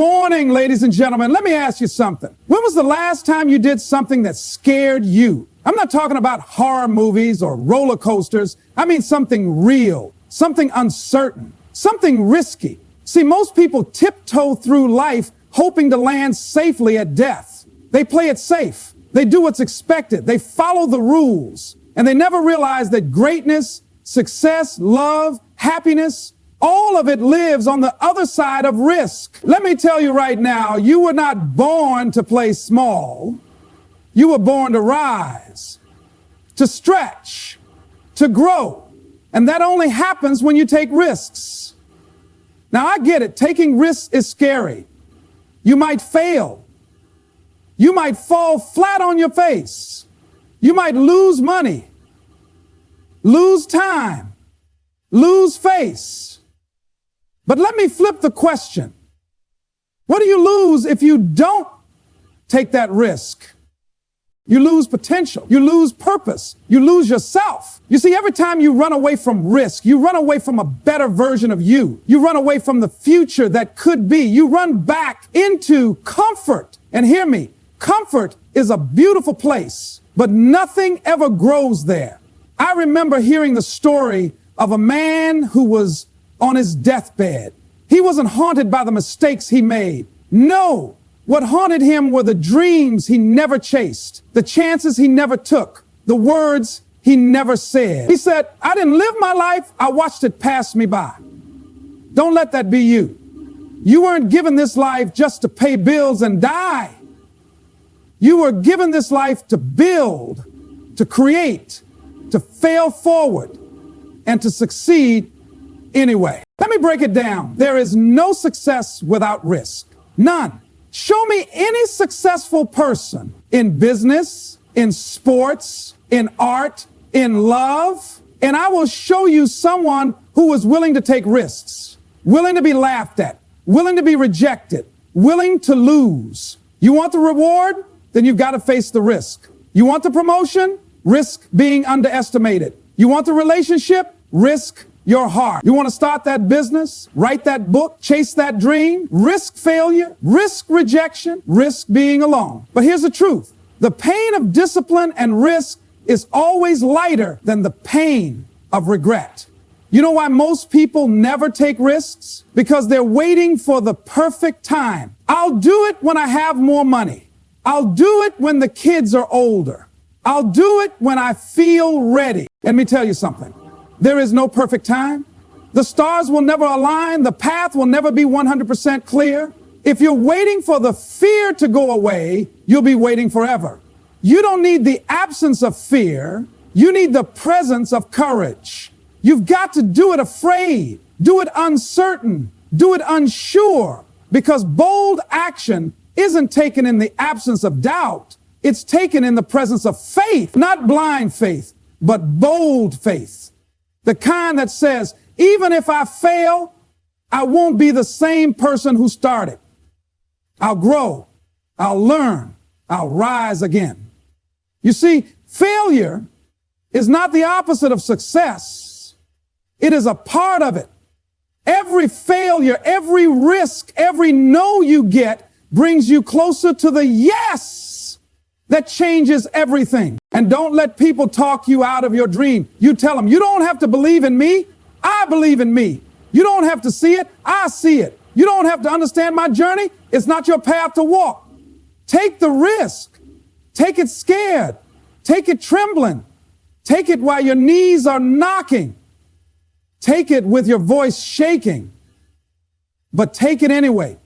morning, ladies and gentlemen. Let me ask you something. When was the last time you did something that scared you? I'm not talking about horror movies or roller coasters. I mean something real, something uncertain, something risky. See, most people tiptoe through life hoping to land safely at death. They play it safe. They do what's expected. They follow the rules. And they never realize that greatness, success, love, happiness, all of it lives on the other side of risk. Let me tell you right now, you were not born to play small. You were born to rise, to stretch, to grow. And that only happens when you take risks. Now, I get it. Taking risks is scary. You might fail. You might fall flat on your face. You might lose money, lose time, lose face. But let me flip the question. What do you lose if you don't take that risk? You lose potential. You lose purpose. You lose yourself. You see, every time you run away from risk, you run away from a better version of you. You run away from the future that could be. You run back into comfort. And hear me, comfort is a beautiful place, but nothing ever grows there. I remember hearing the story of a man who was on his deathbed. He wasn't haunted by the mistakes he made. No, what haunted him were the dreams he never chased, the chances he never took, the words he never said. He said, I didn't live my life, I watched it pass me by. Don't let that be you. You weren't given this life just to pay bills and die. You were given this life to build, to create, to fail forward, and to succeed anyway. Let me break it down. There is no success without risk. None. Show me any successful person in business, in sports, in art, in love, and I will show you someone who was willing to take risks, willing to be laughed at, willing to be rejected, willing to lose. You want the reward? Then you've got to face the risk. You want the promotion? Risk being underestimated. You want the relationship? Risk your heart. You want to start that business, write that book, chase that dream, risk failure, risk rejection, risk being alone. But here's the truth. The pain of discipline and risk is always lighter than the pain of regret. You know why most people never take risks? Because they're waiting for the perfect time. I'll do it when I have more money. I'll do it when the kids are older. I'll do it when I feel ready. Let me tell you something. There is no perfect time. The stars will never align. The path will never be 100% clear. If you're waiting for the fear to go away, you'll be waiting forever. You don't need the absence of fear. You need the presence of courage. You've got to do it afraid, do it uncertain, do it unsure, because bold action isn't taken in the absence of doubt. It's taken in the presence of faith, not blind faith, but bold faith. The kind that says, even if I fail, I won't be the same person who started. I'll grow, I'll learn, I'll rise again. You see, failure is not the opposite of success. It is a part of it. Every failure, every risk, every no you get brings you closer to the yes that changes everything. And don't let people talk you out of your dream. You tell them, you don't have to believe in me. I believe in me. You don't have to see it. I see it. You don't have to understand my journey. It's not your path to walk. Take the risk. Take it scared. Take it trembling. Take it while your knees are knocking. Take it with your voice shaking. But take it anyway.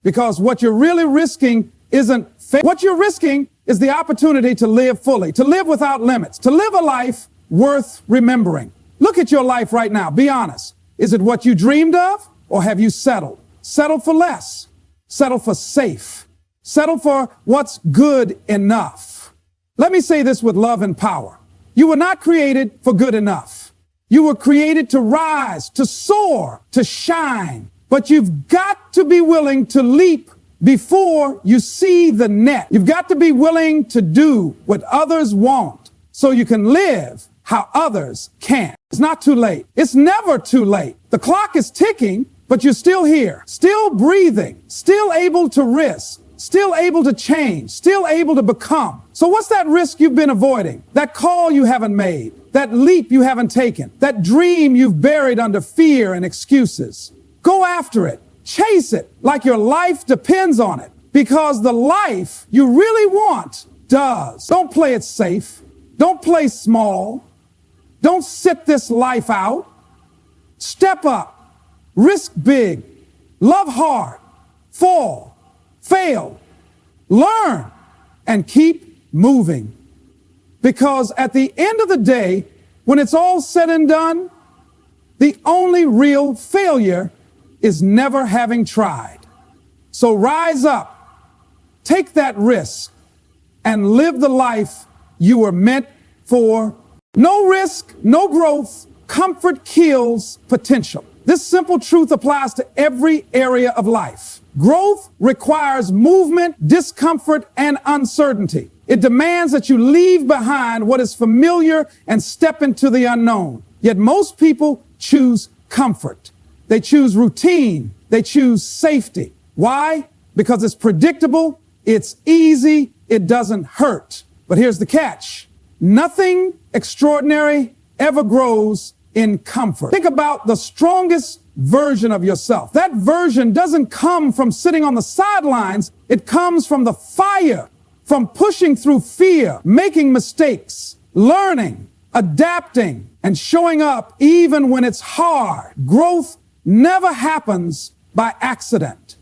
Because what you're really risking isn't what you're risking is the opportunity to live fully, to live without limits, to live a life worth remembering. Look at your life right now. Be honest. Is it what you dreamed of, or have you settled? Settled for less. Settled for safe. Settled for what's good enough. Let me say this with love and power. You were not created for good enough. You were created to rise, to soar, to shine. But you've got to be willing to leap before you see the net. You've got to be willing to do what others won't so you can live how others can't. It's not too late. It's never too late. The clock is ticking, but you're still here, still breathing, still able to risk, still able to change, still able to become. So what's that risk you've been avoiding? That call you haven't made, that leap you haven't taken, that dream you've buried under fear and excuses. Go after it. Chase it like your life depends on it, because the life you really want does. Don't play it safe. Don't play small. Don't sit this life out. Step up, risk big, love hard, fall, fail, learn, and keep moving. Because at the end of the day, when it's all said and done, the only real failure is never having tried. So rise up, take that risk, and live the life you were meant for. No risk, no growth. Comfort kills potential. This simple truth applies to every area of life. Growth requires movement, discomfort, and uncertainty. It demands that you leave behind what is familiar and step into the unknown. Yet most people choose comfort. They choose routine. They choose safety. Why? Because it's predictable, it's easy, it doesn't hurt. But here's the catch. Nothing extraordinary ever grows in comfort. Think about the strongest version of yourself. That version doesn't come from sitting on the sidelines. It comes from the fire, from pushing through fear, making mistakes, learning, adapting, and showing up even when it's hard. Growth never happens by accident.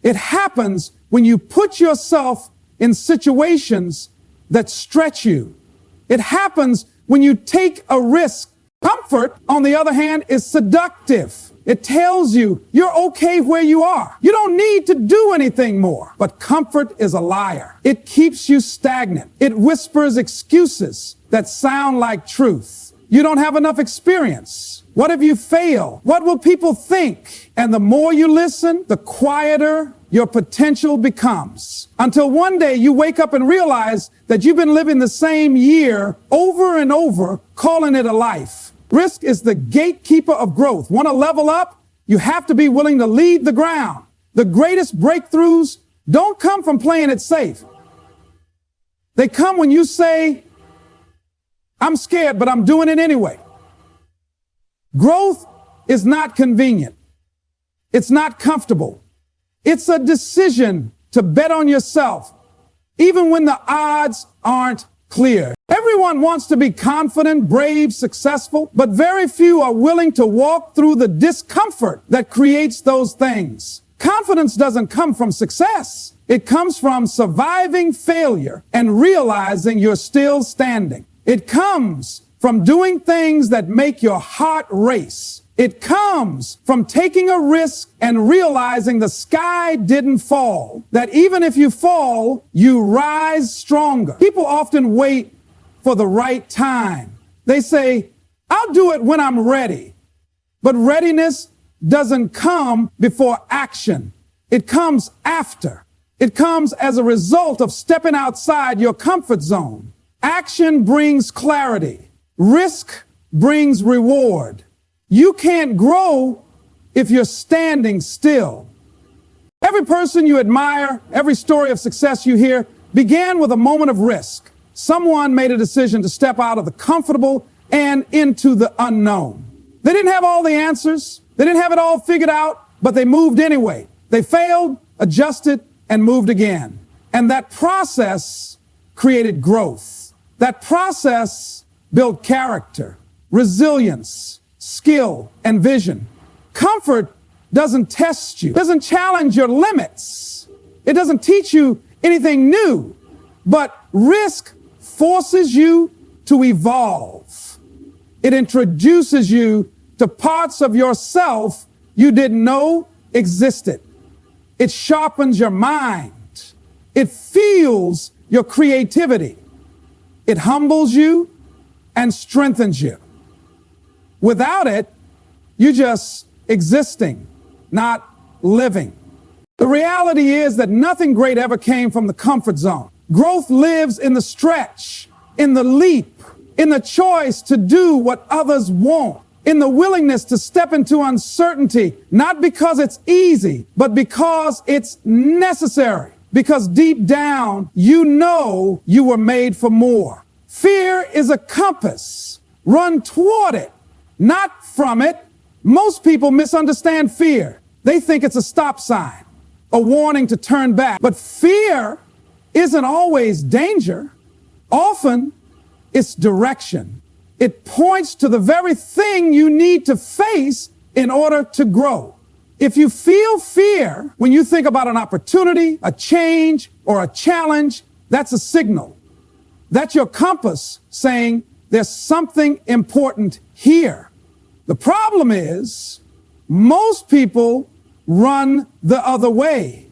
It happens when you put yourself in situations that stretch you. It happens when you take a risk. Comfort, on the other hand, is seductive. It tells you you're okay where you are. You don't need to do anything more. But comfort is a liar. It keeps you stagnant. It whispers excuses that sound like truth. You don't have enough experience. What if you fail? What will people think? And the more you listen, the quieter your potential becomes. Until one day you wake up and realize that you've been living the same year over and over, calling it a life. Risk is the gatekeeper of growth. Want to level up? You have to be willing to lead the ground. The greatest breakthroughs don't come from playing it safe. They come when you say, I'm scared, but I'm doing it anyway. Growth is not convenient. It's not comfortable. It's a decision to bet on yourself, even when the odds aren't clear. Everyone wants to be confident, brave, successful, but very few are willing to walk through the discomfort that creates those things. Confidence doesn't come from success. It comes from surviving failure and realizing you're still standing. It comes from doing things that make your heart race. It comes from taking a risk and realizing the sky didn't fall, that even if you fall, you rise stronger. People often wait for the right time. They say, I'll do it when I'm ready. But readiness doesn't come before action. It comes after. It comes as a result of stepping outside your comfort zone. Action brings clarity. Risk brings reward. You can't grow if you're standing still. Every person you admire, every story of success you hear, began with a moment of risk. Someone made a decision to step out of the comfortable and into the unknown. They didn't have all the answers. They didn't have it all figured out, but they moved anyway. They failed, adjusted, and moved again. And that process created growth. That process built character, resilience, skill, and vision. Comfort doesn't test you, doesn't challenge your limits. It doesn't teach you anything new, but risk forces you to evolve. It introduces you to parts of yourself you didn't know existed. It sharpens your mind. It fuels your creativity. It humbles you and strengthens you. Without it, you're just existing, not living. The reality is that nothing great ever came from the comfort zone. Growth lives in the stretch, in the leap, in the choice to do what others won't. in the willingness to step into uncertainty, not because it's easy, but because it's necessary. Because deep down, you know you were made for more. Fear is a compass. Run toward it, not from it. Most people misunderstand fear. They think it's a stop sign, a warning to turn back. But fear isn't always danger. Often, it's direction. It points to the very thing you need to face in order to grow. If you feel fear when you think about an opportunity, a change, or a challenge, that's a signal. That's your compass saying there's something important here. The problem is, most people run the other way.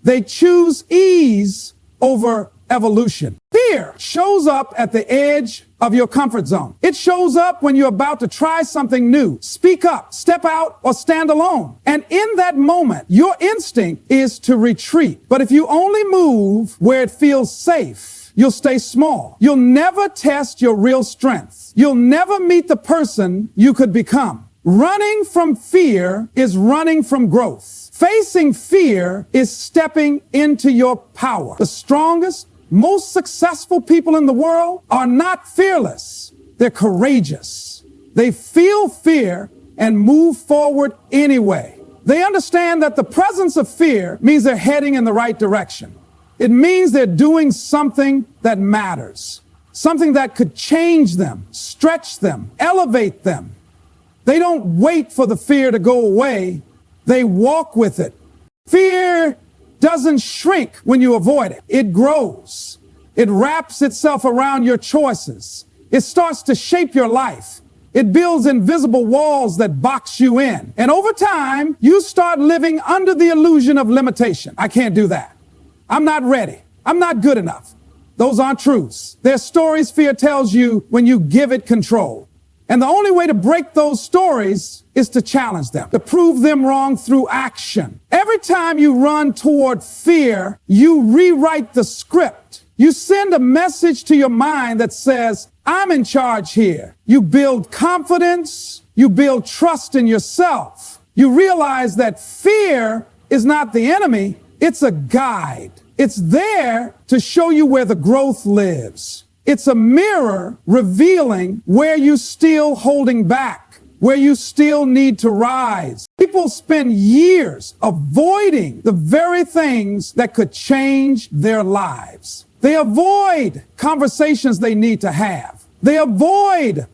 They choose ease over evolution. Fear shows up at the edge of your comfort zone. It shows up when you're about to try something new, speak up, step out, or stand alone. And in that moment, your instinct is to retreat. But if you only move where it feels safe, you'll stay small. You'll never test your real strength. You'll never meet the person you could become. Running from fear is running from growth. Facing fear is stepping into your power. The strongest, most successful people in the world are not fearless. They're courageous. They feel fear and move forward anyway. They understand that the presence of fear means they're heading in the right direction. It means they're doing something that matters, something that could change them, stretch them, elevate them. They don't wait for the fear to go away. They walk with it. Fear doesn't shrink when you avoid it. It grows. It wraps itself around your choices. It starts to shape your life. It builds invisible walls that box you in. And over time, you start living under the illusion of limitation. I can't do that. I'm not ready. I'm not good enough. Those aren't truths. They're stories fear tells you when you give it control. And the only way to break those stories is to challenge them, to prove them wrong through action. Every time you run toward fear, you rewrite the script. You send a message to your mind that says, I'm in charge here. You build confidence. You build trust in yourself. You realize that fear is not the enemy. It's a guide. It's there to show you where the growth lives. It's a mirror revealing where you're still holding back, where you still need to rise. People spend years avoiding the very things that could change their lives. They avoid conversations they need to have. They avoid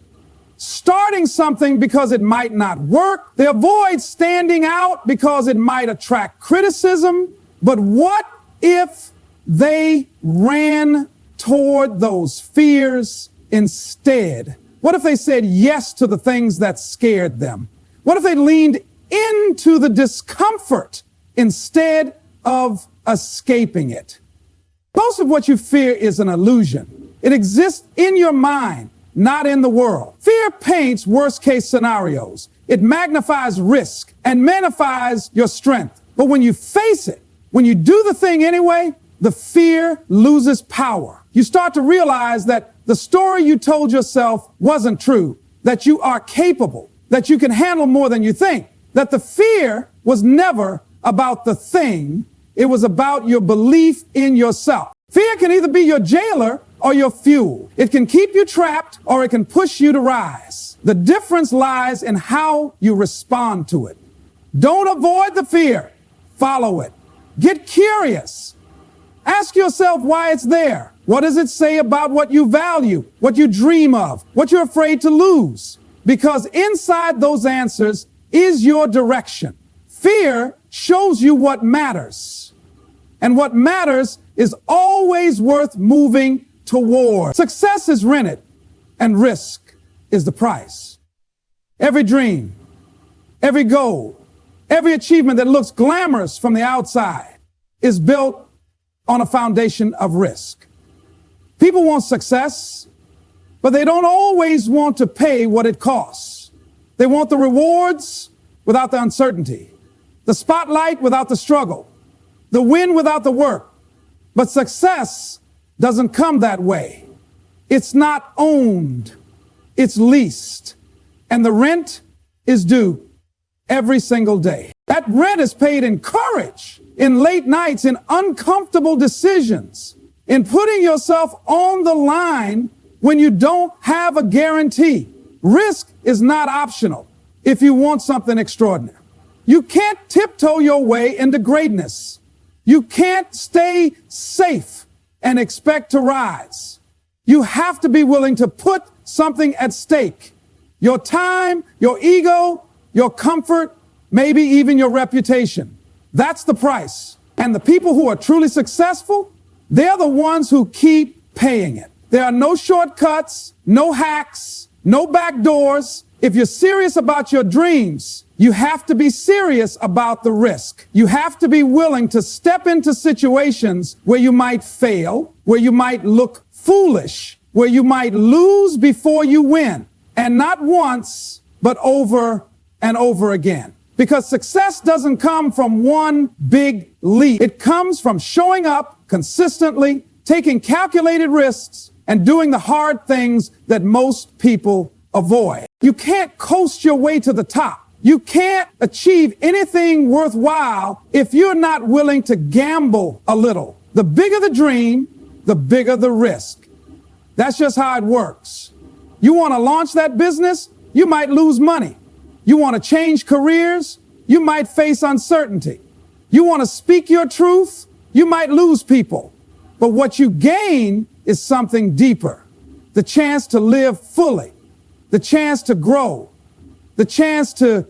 starting something because it might not work. They avoid standing out because it might attract criticism. But what if they ran toward those fears instead? What if they said yes to the things that scared them? What if they leaned into the discomfort instead of escaping it? Most of what you fear is an illusion. It exists in your mind, not in the world. Fear paints worst-case scenarios. It magnifies risk and magnifies your strength. But when you face it, when you do the thing anyway, the fear loses power. You start to realize that the story you told yourself wasn't true, that you are capable, that you can handle more than you think, that the fear was never about the thing. It was about your belief in yourself. Fear can either be your jailer or your fuel. It can keep you trapped or it can push you to rise. The difference lies in how you respond to it. Don't avoid the fear. Follow it. Get curious. Ask yourself why it's there. What does it say about what you value, what you dream of, what you're afraid to lose? Because inside those answers is your direction. Fear shows you what matters. And what matters is always worth moving toward. Success is rented, and risk is the price. Every dream, every goal, every achievement that looks glamorous from the outside is built on a foundation of risk. People want success, but they don't always want to pay what it costs. They want the rewards without the uncertainty, the spotlight without the struggle, the win without the work. But success doesn't come that way. It's not owned, it's leased. And the rent is due every single day. That rent is paid in courage, in late nights, in uncomfortable decisions, in putting yourself on the line when you don't have a guarantee. Risk is not optional if you want something extraordinary. You can't tiptoe your way into greatness. You can't stay safe and expect to rise. You have to be willing to put something at stake. Your time, your ego, your comfort, maybe even your reputation. That's the price. And the people who are truly successful, they're the ones who keep paying it. There are no shortcuts, no hacks, no back doors. If you're serious about your dreams, you have to be serious about the risk. You have to be willing to step into situations where you might fail, where you might look foolish, where you might lose before you win. And not once, but over and over again. Because success doesn't come from one big leap. It comes from showing up consistently, taking calculated risks, and doing the hard things that most people avoid. You can't coast your way to the top. You can't achieve anything worthwhile if you're not willing to gamble a little. The bigger the dream, the bigger the risk. That's just how it works. You want to launch that business, you might lose money. You want to change careers, you might face uncertainty. You want to speak your truth, you might lose people. But what you gain is something deeper. The chance to live fully, the chance to grow, the chance to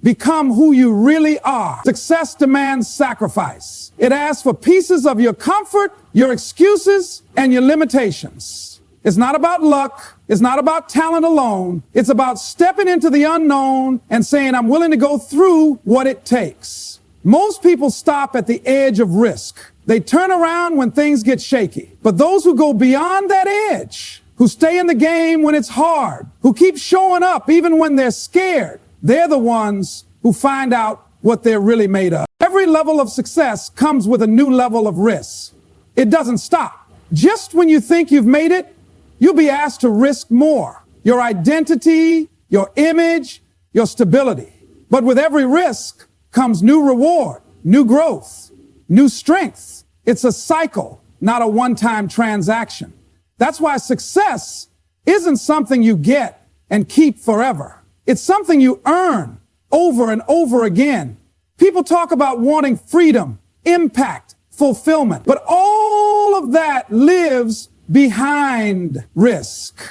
become who you really are. Success demands sacrifice. It asks for pieces of your comfort, your excuses, and your limitations. It's not about luck. It's not about talent alone. It's about stepping into the unknown and saying, I'm willing to go through what it takes. Most people stop at the edge of risk. They turn around when things get shaky. But those who go beyond that edge, who stay in the game when it's hard, who keep showing up even when they're scared, they're the ones who find out what they're really made of. Every level of success comes with a new level of risk. It doesn't stop. Just when you think you've made it, you'll be asked to risk more. Your identity, your image, your stability. But with every risk comes new reward, new growth, new strength. It's a cycle, not a one-time transaction. That's why success isn't something you get and keep forever. It's something you earn over and over again. People talk about wanting freedom, impact, fulfillment, but all of that lives behind risk.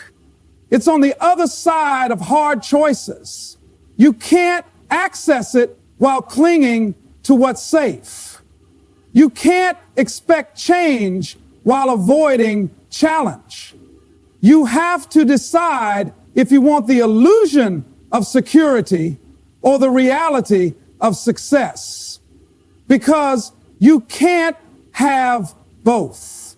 It's on the other side of hard choices. You can't access it while clinging to what's safe. You can't expect change while avoiding challenge. You have to decide if you want the illusion of security or the reality of success, because you can't have both.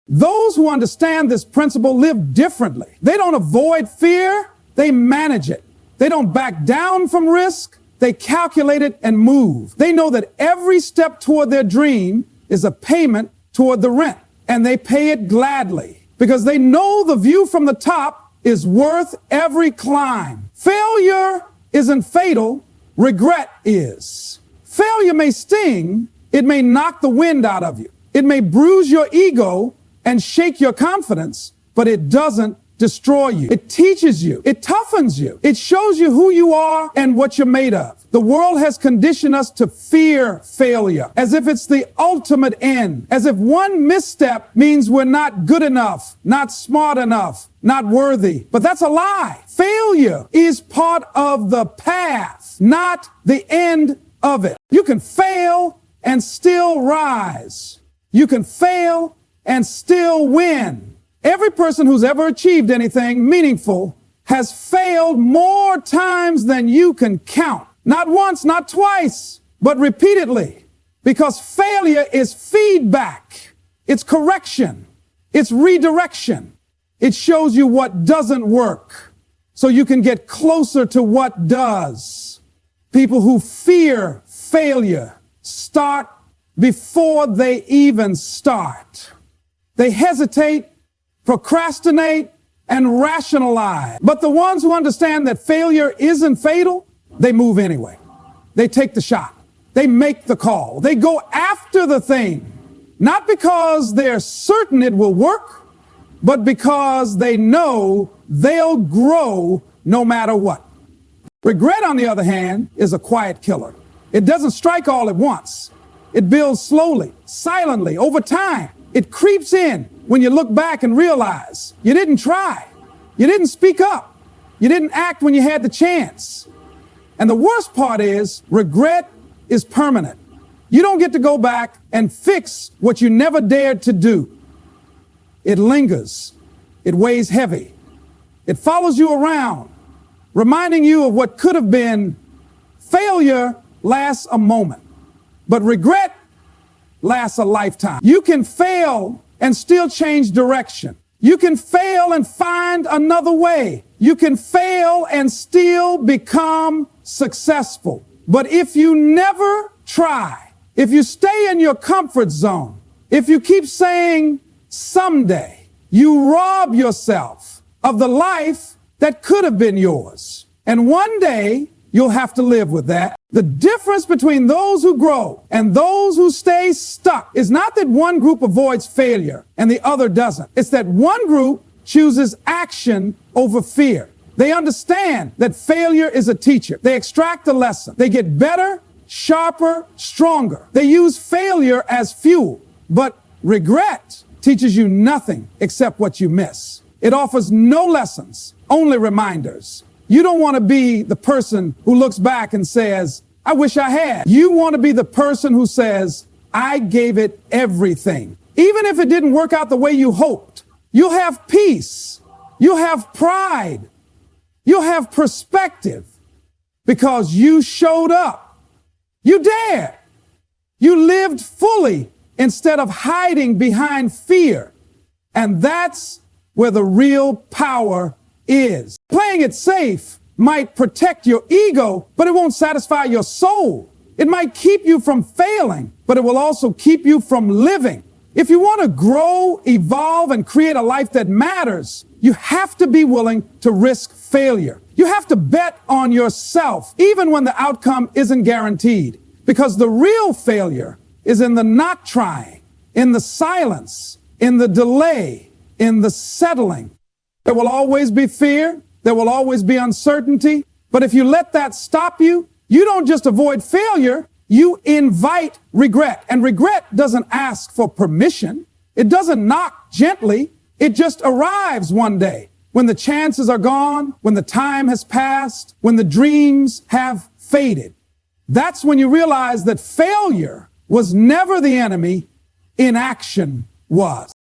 Those who understand this principle live differently. They don't avoid fear, they manage it. They don't back down from risk, they calculate it and move. They know that every step toward their dream is a payment toward the rent, and they pay it gladly because they know the view from the top is worth every climb. Failure isn't fatal, regret is. Failure may sting, it may knock the wind out of you. It may bruise your ego and shake your confidence, but it doesn't destroy you. It teaches you. It toughens you. It shows you who you are and what you're made of. The world has conditioned us to fear failure as if it's the ultimate end, as if one misstep means we're not good enough, not smart enough, not worthy. But that's a lie. Failure is part of the path, not the end of it. You can fail and still rise. You can fail and still win. Every person who's ever achieved anything meaningful has failed more times than you can count. Not once, not twice, but repeatedly. Because failure is feedback. It's correction. It's redirection. It shows you what doesn't work so you can get closer to what does. People who fear failure start before they even start. They hesitate, procrastinate, and rationalize. But the ones who understand that failure isn't fatal, they move anyway. They take the shot. They make the call. They go after the thing, not because they're certain it will work, but because they know they'll grow no matter what. Regret, on the other hand, is a quiet killer. It doesn't strike all at once. It builds slowly, silently, over time. It creeps in when you look back and realize you didn't try. You didn't speak up. You didn't act when you had the chance. And the worst part is, regret is permanent. You don't get to go back and fix what you never dared to do. It lingers. It weighs heavy. It follows you around, reminding you of what could have been. Failure lasts a moment, but regret lasts a lifetime. You can fail and still change direction. You can fail and find another way. You can fail and still become successful. But if you never try, if you stay in your comfort zone, if you keep saying someday, you rob yourself of the life that could have been yours. And one day, you'll have to live with that. The difference between those who grow and those who stay stuck is not that one group avoids failure and the other doesn't. It's that one group chooses action over fear. They understand that failure is a teacher. They extract the lesson. They get better, sharper, stronger. They use failure as fuel. But regret teaches you nothing except what you miss. It offers no lessons, only reminders. You don't want to be the person who looks back and says, I wish I had. You want to be the person who says, I gave it everything. Even if it didn't work out the way you hoped, you'll have peace. You'll have pride. You'll have perspective because you showed up. You dared. You lived fully instead of hiding behind fear. And that's where the real power is. Playing it safe might protect your ego, but it won't satisfy your soul. It might keep you from failing, but it will also keep you from living. If you want to grow, evolve, and create a life that matters, you have to be willing to risk failure. You have to bet on yourself, even when the outcome isn't guaranteed, because the real failure is in the not trying, in the silence, in the delay, in the settling. There will always be fear. There will always be uncertainty. But if you let that stop you, you don't just avoid failure, you invite regret. And regret doesn't ask for permission. It doesn't knock gently. It just arrives one day when the chances are gone, when the time has passed, when the dreams have faded. That's when you realize that failure was never the enemy, inaction was.